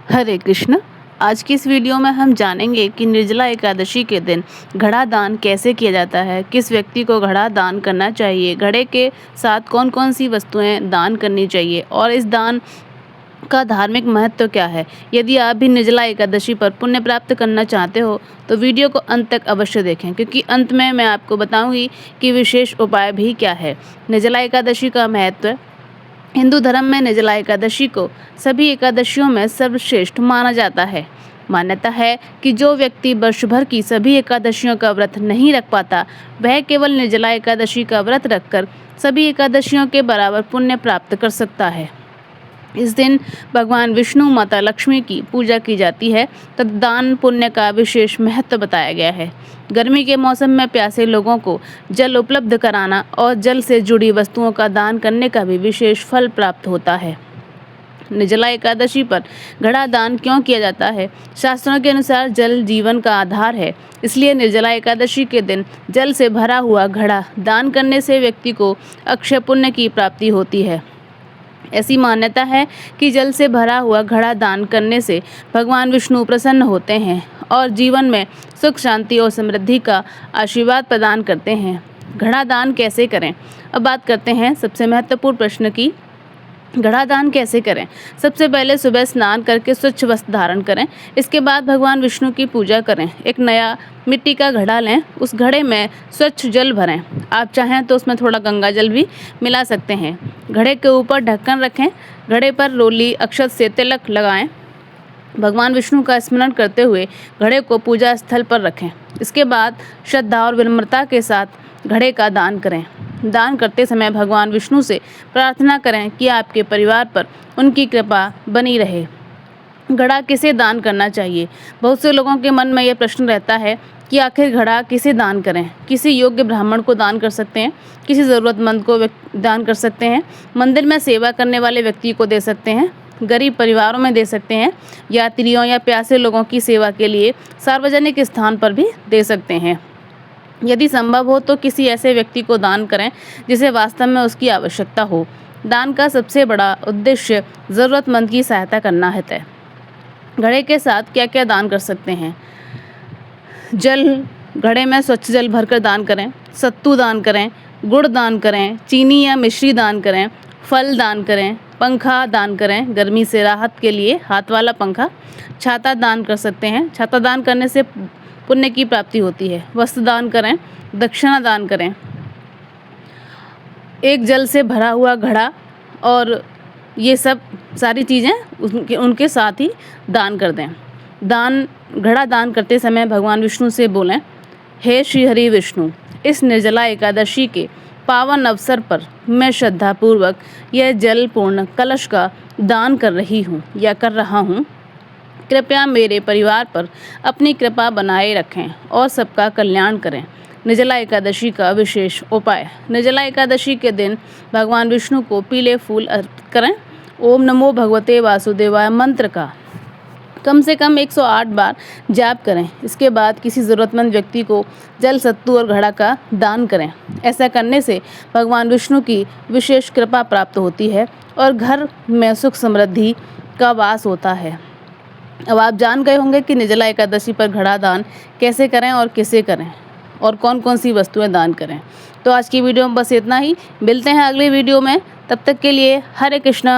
हरे कृष्ण। आज की इस वीडियो में हम जानेंगे कि निर्जला एकादशी के दिन घड़ा दान कैसे किया जाता है, किस व्यक्ति को घड़ा दान करना चाहिए, घड़े के साथ कौन कौन सी वस्तुएं दान करनी चाहिए और इस दान का धार्मिक महत्व क्या है। यदि आप भी निर्जला एकादशी पर पुण्य प्राप्त करना चाहते हो तो वीडियो को अंत तक अवश्य देखें, क्योंकि अंत में मैं आपको बताऊंगी कि विशेष उपाय भी क्या है। निर्जला एकादशी का महत्व। हिंदू धर्म में निर्जला एकादशी को सभी एकादशियों में सर्वश्रेष्ठ माना जाता है। मान्यता है कि जो व्यक्ति वर्ष भर की सभी एकादशियों का व्रत नहीं रख पाता, वह केवल निर्जला एकादशी का व्रत रखकर सभी एकादशियों के बराबर पुण्य प्राप्त कर सकता है। इस दिन भगवान विष्णु, माता लक्ष्मी की पूजा की जाती है तथा दान पुण्य का विशेष महत्व बताया गया है। गर्मी के मौसम में प्यासे लोगों को जल उपलब्ध कराना और जल से जुड़ी वस्तुओं का दान करने का भी विशेष फल प्राप्त होता है। निर्जला एकादशी पर घड़ा दान क्यों किया जाता है? शास्त्रों के अनुसार जल जीवन का आधार है, इसलिए निर्जला एकादशी के दिन जल से भरा हुआ घड़ा दान करने से व्यक्ति को अक्षय पुण्य की प्राप्ति होती है। ऐसी मान्यता है कि जल से भरा हुआ घड़ा दान करने से भगवान विष्णु प्रसन्न होते हैं और जीवन में सुख, शांति और समृद्धि का आशीर्वाद प्रदान करते हैं। घड़ा दान कैसे करें? अब बात करते हैं सबसे महत्वपूर्ण प्रश्न की। घड़ा दान कैसे करें? सबसे पहले सुबह स्नान करके स्वच्छ वस्त्र धारण करें। इसके बाद भगवान विष्णु की पूजा करें। एक नया मिट्टी का घड़ा लें, उस घड़े में स्वच्छ जल भरें। आप चाहें तो उसमें थोड़ा गंगा जल भी मिला सकते हैं। घड़े के ऊपर ढक्कन रखें। घड़े पर रोली अक्षत से तिलक लगाएं। भगवान विष्णु का स्मरण करते हुए घड़े को पूजा स्थल पर रखें। इसके बाद श्रद्धा और विनम्रता के साथ घड़े का दान करें। दान करते समय भगवान विष्णु से प्रार्थना करें कि आपके परिवार पर उनकी कृपा बनी रहे। घड़ा किसे दान करना चाहिए? बहुत से लोगों के मन में यह प्रश्न रहता है कि आखिर घड़ा किसे दान करें। किसी योग्य ब्राह्मण को दान कर सकते हैं, किसी ज़रूरतमंद को दान कर सकते हैं, मंदिर में सेवा करने वाले व्यक्ति को दे सकते हैं, गरीब परिवारों में दे सकते हैं, यात्रियों या प्यासे लोगों की सेवा के लिए सार्वजनिक स्थान पर भी दे सकते हैं। यदि संभव हो तो किसी ऐसे व्यक्ति को दान करें जिसे वास्तव में उसकी आवश्यकता हो। दान का सबसे बड़ा उद्देश्य ज़रूरतमंद की सहायता करना है। घड़े के साथ क्या क्या दान कर सकते हैं? जल, घड़े में स्वच्छ जल भरकर दान करें। सत्तू दान करें, गुड़ दान करें, चीनी या मिश्री दान करें, फल दान करें, पंखा दान करें, गर्मी से राहत के लिए हाथ वाला पंखा, छाता दान कर सकते हैं। छाता दान करने से पुण्य की प्राप्ति होती है। वस्त्र दान करें, दक्षिणा दान करें, एक जल से भरा हुआ घड़ा और ये सब सारी चीज़ें उनके साथ ही दान कर दें। घड़ा दान करते समय भगवान विष्णु से बोलें, हे श्री हरि विष्णु, इस निर्जला एकादशी के पावन अवसर पर मैं श्रद्धापूर्वक यह जल पूर्ण कलश का दान कर रही हूँ या कर रहा हूँ। कृपया मेरे परिवार पर अपनी कृपा बनाए रखें और सबका कल्याण करें। निर्जला एकादशी का विशेष उपाय। निर्जला एकादशी के दिन भगवान विष्णु को पीले फूल अर्पित करें। ओम नमो भगवते वासुदेवाय मंत्र का कम से कम 108 बार जाप करें। इसके बाद किसी ज़रूरतमंद व्यक्ति को जल, सत्तू और घड़ा का दान करें। ऐसा करने से भगवान विष्णु की विशेष कृपा प्राप्त होती है और घर में सुख समृद्धि का वास होता है। अब आप जान गए होंगे कि निर्जला एकादशी पर घड़ा दान कैसे करें और किसे करें और कौन कौन सी वस्तुएं दान करें। तो आज की वीडियो में बस इतना ही। मिलते हैं अगली वीडियो में, तब तक के लिए हरे कृष्णा।